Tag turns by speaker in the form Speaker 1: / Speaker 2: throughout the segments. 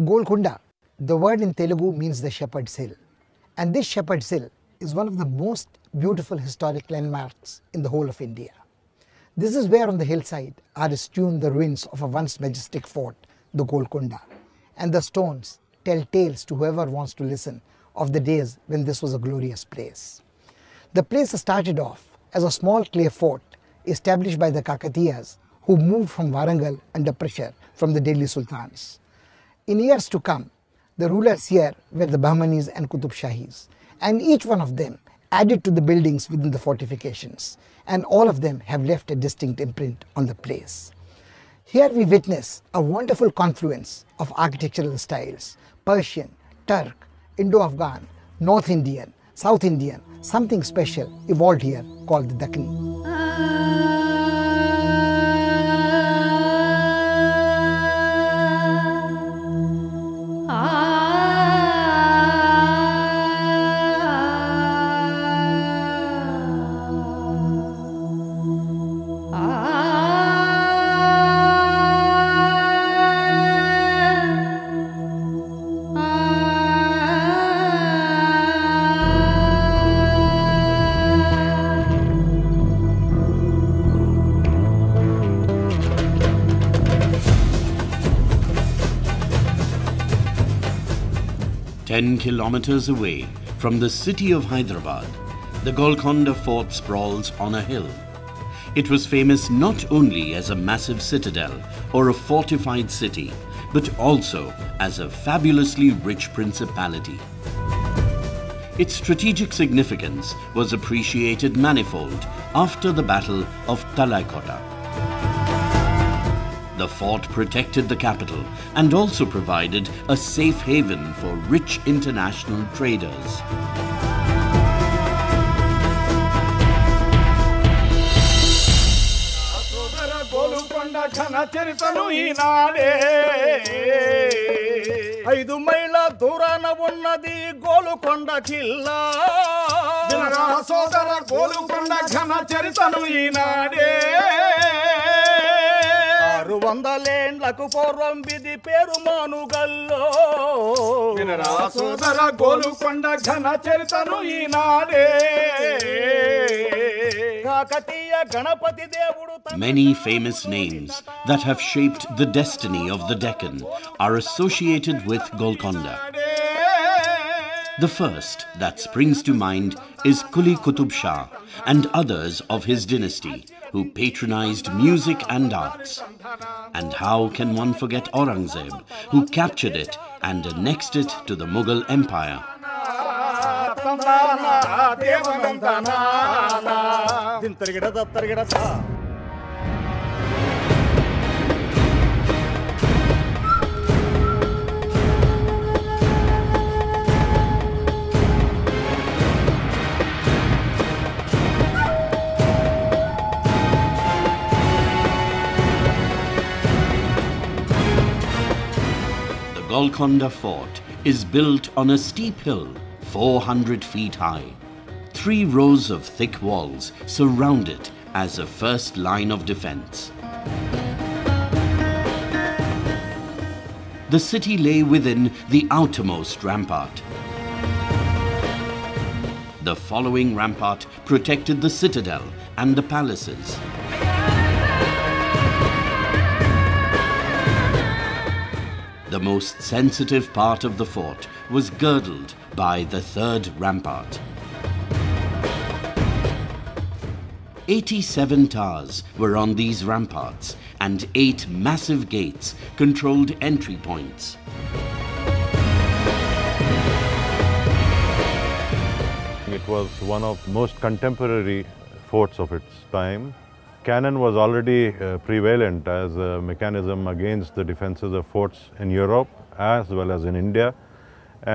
Speaker 1: Golconda, the word in Telugu means the Shepherd's Hill. And this Shepherd's Hill is one of the most beautiful historic landmarks in the whole of India. This is where on the hillside are eschewed the ruins of a once majestic fort, the Golconda. And the stones tell tales to whoever wants to listen of the days when this was a glorious place. The place started off as a small clay fort established by the Kakatiyas, who moved from Warangal under pressure from the Delhi Sultans. In years to come, the rulers here were the Bahmanis and Shahis, and each one of them added to the buildings within the fortifications, and all of them have left a distinct imprint on the place. Here we witness a wonderful confluence of architectural styles: Persian, Turk, Indo-Afghan, North Indian, South Indian. Something special evolved here called the Dakkini.
Speaker 2: Ten kilometers away from the city of Hyderabad, the Golconda Fort sprawls on a hill. It was famous not only as a massive citadel or a fortified city, but also as a fabulously rich principality. Its strategic significance was appreciated manifold after the Battle of Talaikota. The fort protected the capital and also provided a safe haven for rich international traders.
Speaker 3: ఐదు మైళ్ళ దూరాన ఉన్నది గోలుకొండ కిల్లా వినరా సోదర గోలుకొండ ఘన చరితను ఈనాడే 600 ఏండ్లకు పూర్వం విధి పేరు మానుగల్లో వినరా సోదర గోలుకొండ ఘన చరితను ఈనాడే కాకతీయ గణపతి దేవుడు.
Speaker 2: Many famous names that have shaped the destiny of the Deccan are associated with Golconda. The first that springs to mind is Quli Qutub Shah and others of his dynasty who patronized music and arts. And how can one forget Aurangzeb, who captured it and annexed it to the Mughal Empire? Golconda Fort is built on a steep hill 400 feet high. 3 rows of thick walls surround it as a first line of defense. The city lay within the outermost rampart. The following rampart protected the citadel and the palaces. The most sensitive part of the fort was girdled by the 3rd rampart. 87 towers were on these ramparts, and 8 massive gates controlled entry points.
Speaker 4: It was one of the most contemporary forts of its time. Cannon was already prevalent as a mechanism against the defenses of forts in Europe as well as in India,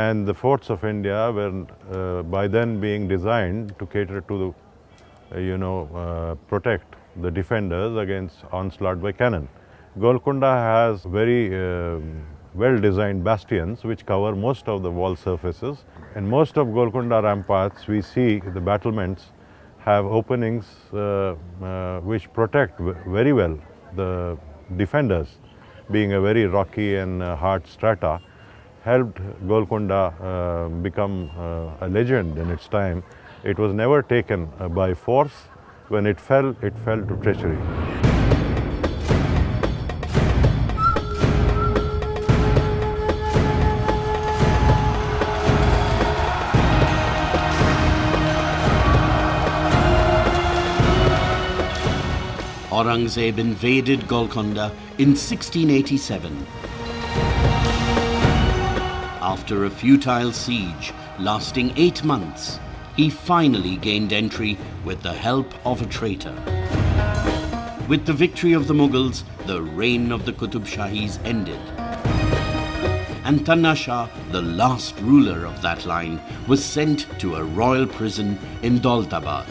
Speaker 4: and the forts of India were by then being designed to cater to protect the defenders against onslaught by cannon. Golconda has very well-designed bastions which cover most of the wall surfaces. In most of Golconda ramparts we see the battlements have openings which protect very well the defenders, being a very rocky and hard strata. helped Golconda become a legend in its time. It was never taken by force. When it fell to treachery.
Speaker 2: Aurangzeb invaded Golconda in 1687. After a futile siege lasting 8 months, he finally gained entry with the help of a traitor. With the victory of the Mughals, the reign of the Qutub Shahis ended. And Tanna Shah, the last ruler of that line, was sent to a royal prison in Daulatabad.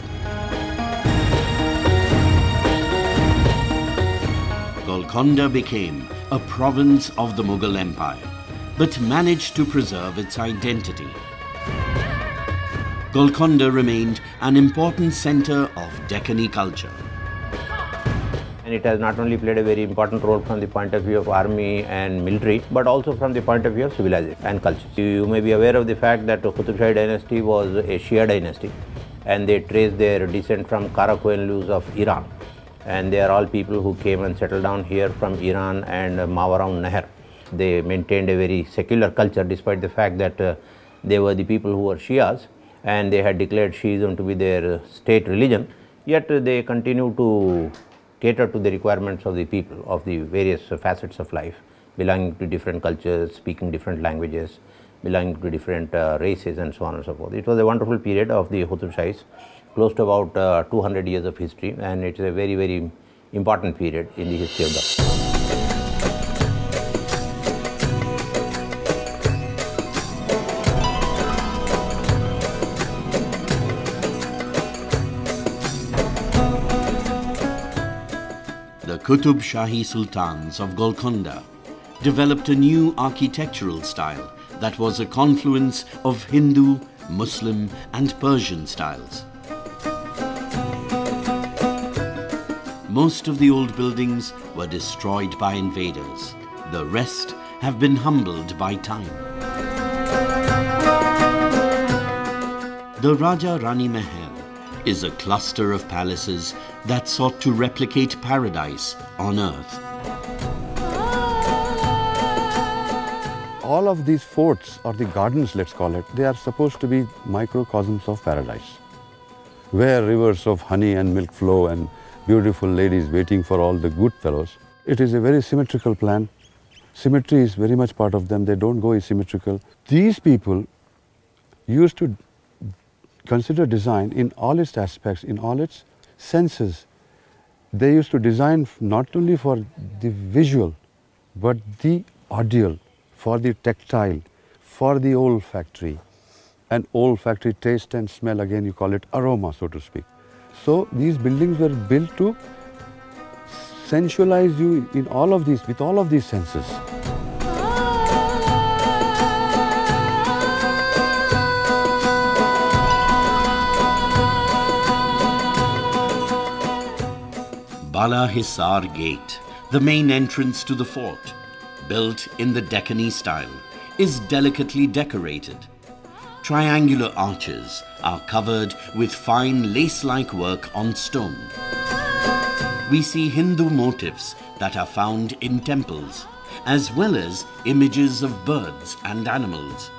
Speaker 2: Golconda became a province of the Mughal Empire, but managed to preserve its identity. Golconda remained an important center of Deccani culture.
Speaker 5: And it has not only played a very important role from the point of view of army and military, but also from the point of view of civilization and culture. You may be aware of the fact that the Qutub Shahi dynasty was a Shia dynasty, and they trace their descent from Karakoinlus of Iran. And they are all people who came and settled down here from Iran and Mawaraun Nahar. They maintained a very secular culture despite the fact that they were the people who were Shias, and they had declared Shiism to be their state religion, yet they continue to cater to the requirements of the people of the various facets of life, belonging to different cultures, speaking different languages, belonging to different races and so on and so forth. It was a wonderful period of the Qutub Shahis, close to about 200 years of history, and it's a very, very important period in the history of the
Speaker 2: The Qutub Shahi Sultans of Golconda developed a new architectural style that was a confluence of Hindu, Muslim and Persian styles. Most of the old buildings were destroyed by invaders. The rest have been humbled by time. The Raja Rani Mahal is a cluster of palaces that sought to replicate paradise on earth.
Speaker 6: All of these forts, or the gardens let's call it, they are supposed to be microcosms of paradise, where rivers of honey and milk flow and beautiful ladies waiting for all the good fellows. It is a very symmetrical plan. Symmetry is very much part of them. They don't go asymmetrical. These people used to consider design in all its aspects, in all its senses. They used to design not only for the visual, but the audial, for the tactile, for the olfactory. And olfactory, taste and smell, again you call it aroma, so to speak. So these buildings were built to sensualize you in all of these, with all of these senses.
Speaker 2: Bala Hissar Gate, the main entrance to the fort, built in the Deccani style, is delicately decorated. Triangular arches are covered with fine lace-like work on stone. We see Hindu motifs that are found in temples, as well as images of birds and animals.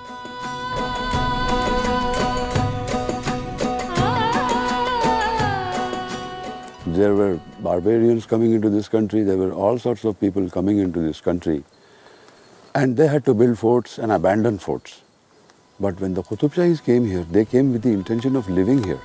Speaker 6: There were barbarians coming into this country, there were all sorts of people coming into this country, and they had to build forts and abandon forts. But when the Qutub Shahis came here, they came with the intention of living here.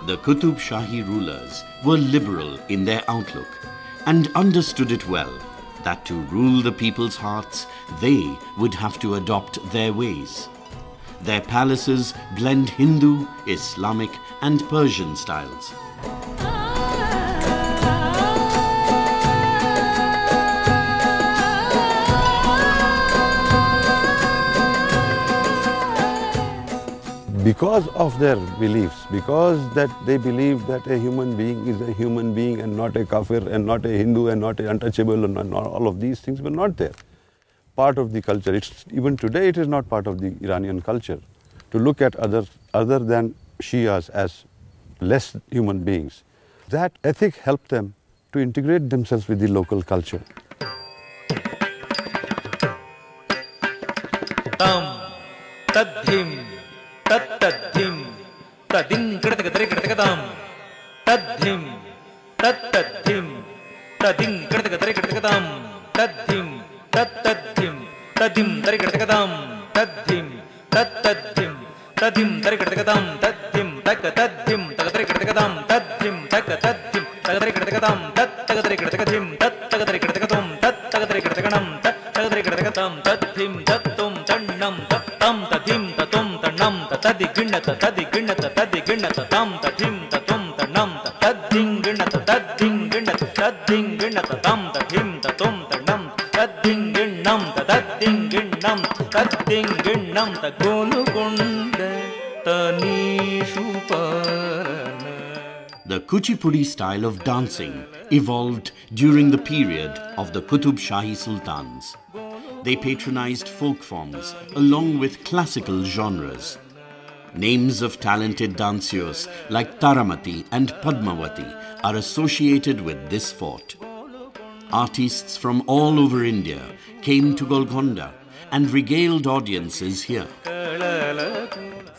Speaker 2: The Qutub Shahi rulers were liberal in their outlook and understood it well that to rule the people's hearts, they would have to adopt their ways. Their palaces blend Hindu, Islamic and Persian styles.
Speaker 6: because of their beliefs, because that they believe that a human being is a human being and not a kafir and not a Hindu and not a untouchable, and all of these things were not there. Part of the culture. Even today it is not part of the Iranian culture to look at others other than Shias as less human beings. That ethic helped them to integrate themselves with the local culture.
Speaker 7: Tam, tadhim, tattadhim, tadin kritikatari tadhim, tattadhim, tadin kritikatari tadhim, tattadhim, tadim tari tadhim, tattadhim, tadim tari tadhim, takatadhim, takatari tadhim, takatadhim, takatari tadhim, takatari tatakatari tadhim, tattum, tannam, tattam, tadim, tatum, tannam, tadi ginnata, tam, tadim, tatum, tannam, tading ginnata, tam, tadim, tatum, tannam, tading ginnam, tading ginnam, Golconda tanishu parana.
Speaker 2: The Kuchipudi style of dancing evolved during the period of the Qutub Shahi Sultans. They patronized folk forms along with classical genres. Names of talented danseurs like Taramati and Padmavati are associated with this fort. Artists from all over India came to Golconda and regaled audiences here.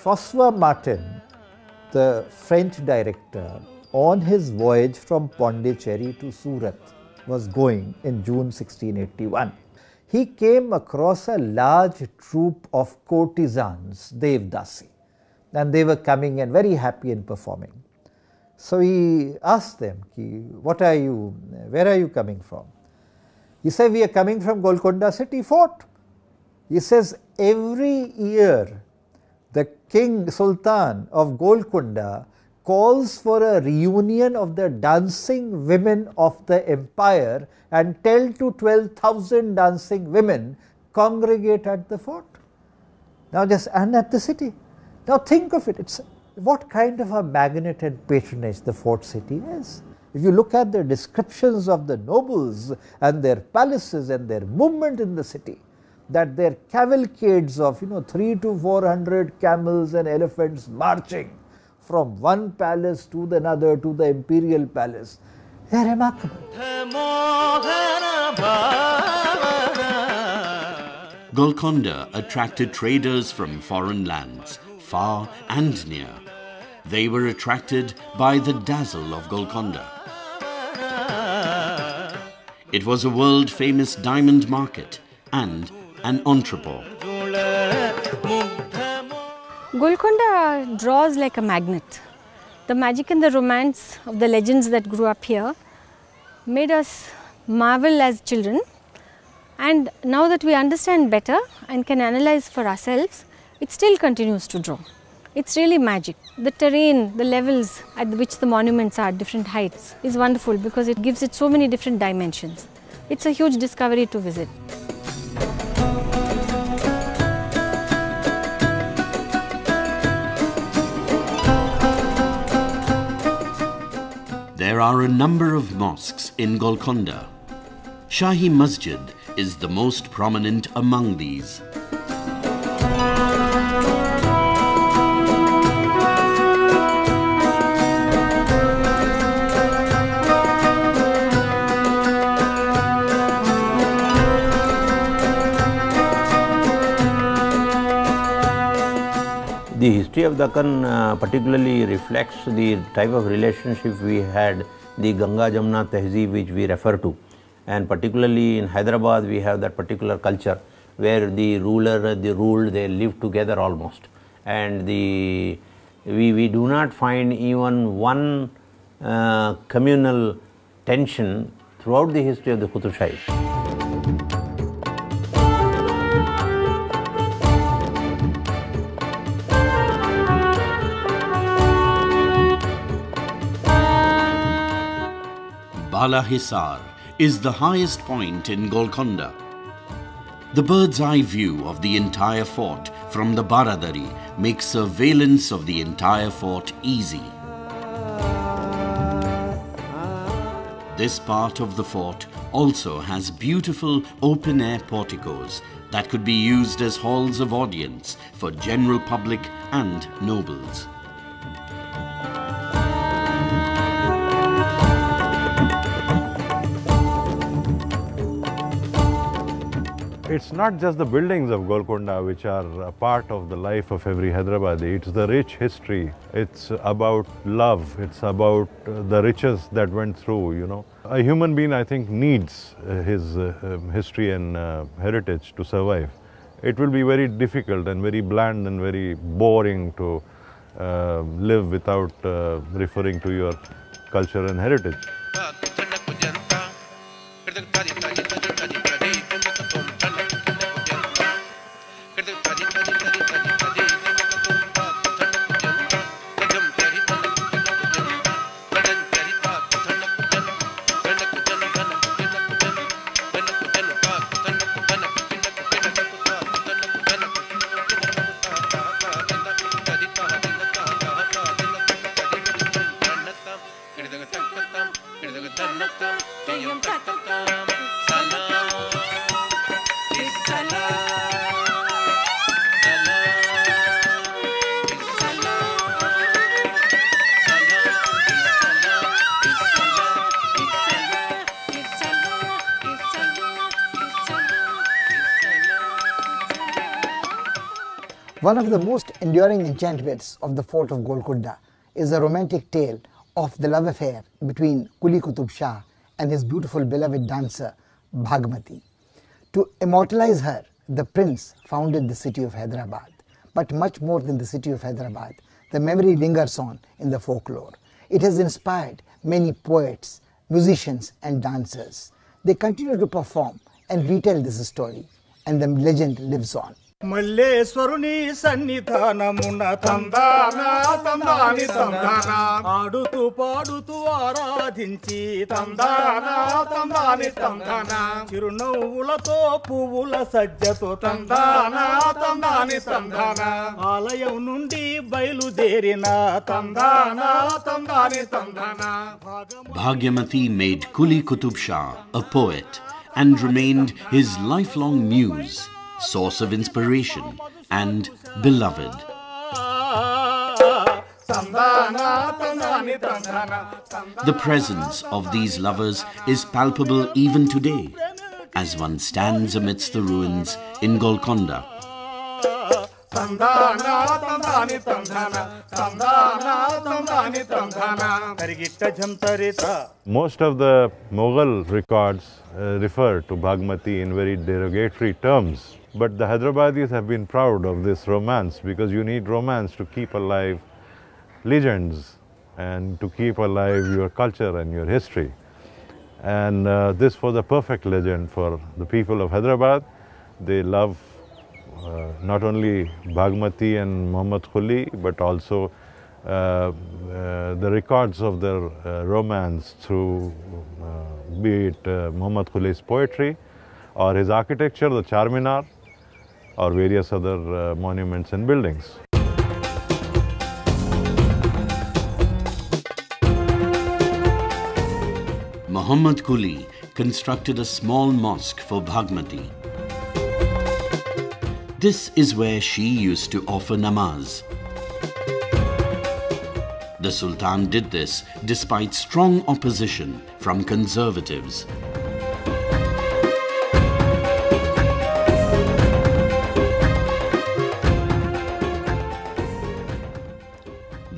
Speaker 8: François Martin, the French director, on his voyage from Pondicherry to Surat, was going in June 1681. He came across a large troop of courtesans, Devdasi, and they were coming and very happy and performing. So he asked them, "What are you? Where are you coming from?" He said, "We are coming from Golconda City Fort." He says, "Every year the King Sultan of Golconda calls for a reunion of the dancing women of the empire, and 10 to 12,000 dancing women congregate at the fort." And at the city. Now think of it, what kind of a magnet and patronage the fort city is. If you look at the descriptions of the nobles and their palaces and their movement in the city, that their cavalcades of 300 to 400 camels and elephants marching from one palace to another, to the imperial palace, they are remarkable.
Speaker 2: Golconda attracted traders from foreign lands, far and near. They were attracted by the dazzle of Golconda. It was a world-famous diamond market and an entrepot.
Speaker 9: Golconda draws like a magnet. The magic and the romance of the legends that grew up here made us marvel as children, and now that we understand better and can analyze for ourselves, it still continues to draw. It's really magic. The terrain, the levels at which the monuments are at different heights is wonderful because it gives it so many different dimensions. It's a huge discovery to visit.
Speaker 2: There are a number of mosques in Golconda. Shahi Masjid is the most prominent among these.
Speaker 5: The history of Deccan particularly reflects the type of relationship we had, the Ganga Jamuna Tehzeeb which we refer to, and particularly in Hyderabad we have that particular culture where the ruler, the ruled, they live together almost, and we do not find even one communal tension throughout the history of the Qutub Shahi.
Speaker 2: Bala Hissar is the highest point in Golconda. The bird's eye view of the entire fort from the Baradari makes surveillance of the entire fort easy. This part of the fort also has beautiful open-air porticos that could be used as halls of audience for general public and nobles.
Speaker 4: It's not just the buildings of Golconda which are a part of the life of every Hyderabadi. It's the rich history. It's about love. It's about the riches that went through, you know. A human being, I think, needs his history and heritage to survive. It will be very difficult and very bland and very boring to live without referring to your culture and heritage.
Speaker 1: One of the most enduring enchantments of the fort of Golconda is the romantic tale of the love affair between Quli Qutub Shah and his beautiful beloved dancer Bhagmati. To immortalize her, the prince founded the city of Hyderabad. But much more than the city of Hyderabad, the memory lingers on in the folklore. It has inspired many poets, musicians and dancers. They continue to perform and retell this story, and the legend lives on.
Speaker 3: మల్లేశ్వరుని సన్నిధానమున తందాన తందాని తందాన ఆడుతూ పాడుతూ ఆరాధించి తందాన తందాని తందాన చిరునవ్వులతో పువ్వుల సజ్జతో తందాన తందాని తందాన ఆలయం నుండి బయలుదేరిన తందాన తందాని తందాన.
Speaker 2: Bhagyamati made Quli Qutub Shah a poet and remained his lifelong muse, source of inspiration and beloved. The presence of these lovers is palpable even today, as one stands amidst the ruins in Golconda.
Speaker 4: Most of the Mughal records refer to Bhagmati in very derogatory terms. But the Hyderabadis have been proud of this romance, because you need romance to keep alive legends and to keep alive your culture and your history. And this was a perfect legend for the people of Hyderabad. They love not only Bhagmati and Muhammad Quli, but also the records of their romance through be it Muhammad Quli's poetry or his architecture, the Charminar, or various other monuments and buildings.
Speaker 2: Muhammad Quli constructed a small mosque for Bhagmati. This is where she used to offer namaz. The Sultan did this despite strong opposition from conservatives.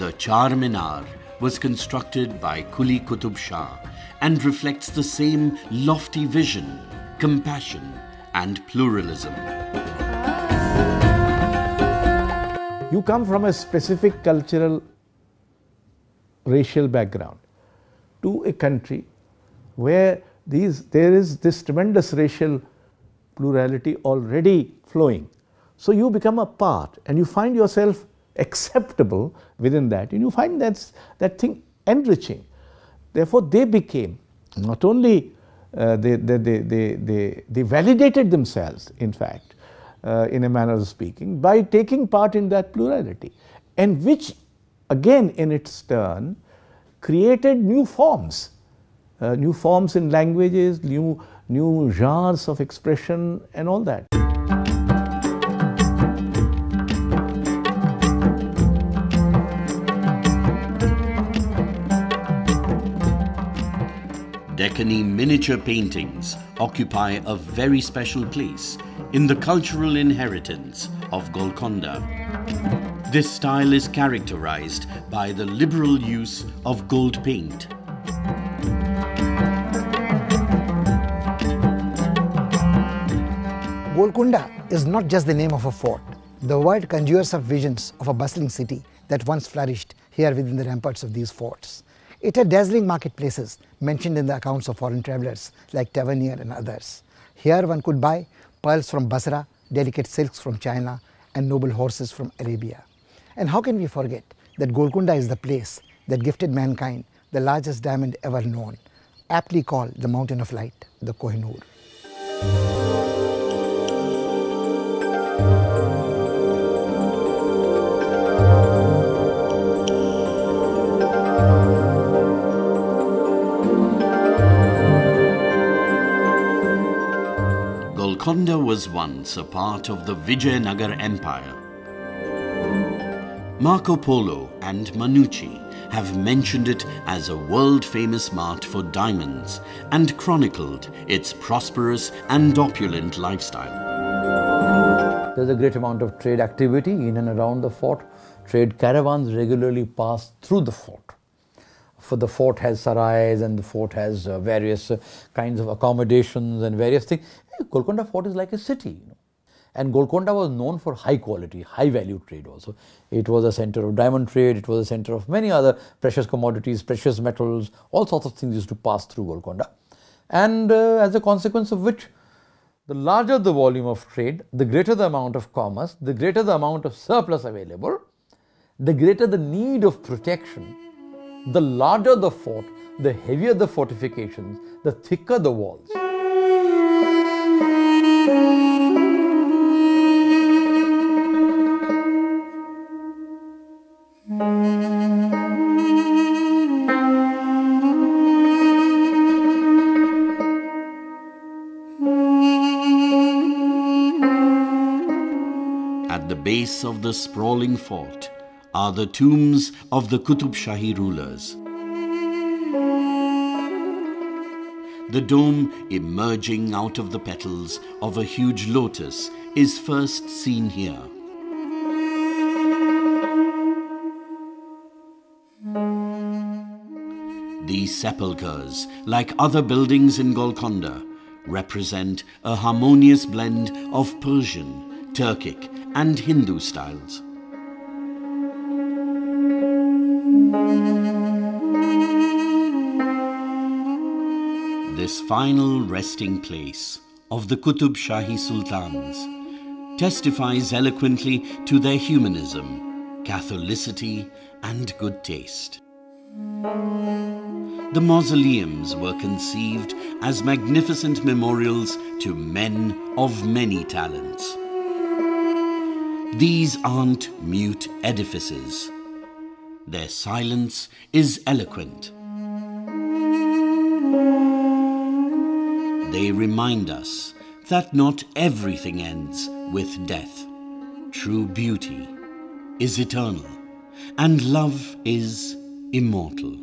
Speaker 2: The Charminar was constructed by Quli Qutub Shah and reflects the same lofty vision, compassion and pluralism.
Speaker 10: You come from a specific cultural, racial background to a country where there is this tremendous racial plurality already flowing. So you become a part and you find yourself acceptable within that, and you find that thing enriching. Therefore, they became not only they validated themselves, in fact, in a manner of speaking, by taking part in that plurality, and which again in its turn created new forms in languages, new genres of expression and all that.
Speaker 2: Deccani miniature paintings occupy a very special place in the cultural inheritance of Golconda. This style is characterized by the liberal use of gold paint.
Speaker 1: Golconda is not just the name of a fort. The word conjures up visions of a bustling city that once flourished here within the ramparts of these forts. It had dazzling marketplaces mentioned in the accounts of foreign travelers like Tavernier and others. Here one could buy pearls from Basra, delicate silks from China, and noble horses from Arabia. And how can we forget that Golconda is the place that gifted mankind the largest diamond ever known, aptly called the Mountain of Light, the Kohinoor.
Speaker 2: Golconda was once a part of the Vijayanagar Empire. Marco Polo and Manucci have mentioned it as a world-famous mart for diamonds and chronicled its prosperous and opulent lifestyle.
Speaker 11: There's a great amount of trade activity in and around the fort. Trade caravans regularly pass through the fort. For the fort has sarais and the fort has various kinds of accommodations and various things. Golconda Fort is like a city. And Golconda was known for high quality, high value trade also. It was a center of diamond trade, it was a center of many other precious commodities, precious metals, all sorts of things used to pass through Golconda. And as a consequence of which, the larger the volume of trade, the greater the amount of commerce, the greater the amount of surplus available, the greater the need of protection, the larger the fort, the heavier the fortifications, the thicker the walls.
Speaker 2: At the base of the sprawling fort are the tombs of the Qutub Shahi rulers. The dome emerging out of the petals of a huge lotus is first seen here. These sepulchres, like other buildings in Golconda, represent a harmonious blend of Persian, Turkic and Hindu styles. This final resting place of the Qutub Shahi Sultans testifies eloquently to their humanism, Catholicity and good taste. The mausoleums were conceived as magnificent memorials to men of many talents. These aren't mute edifices. Their silence is eloquent. They remind us that not everything ends with death. True beauty is eternal, and love is immortal.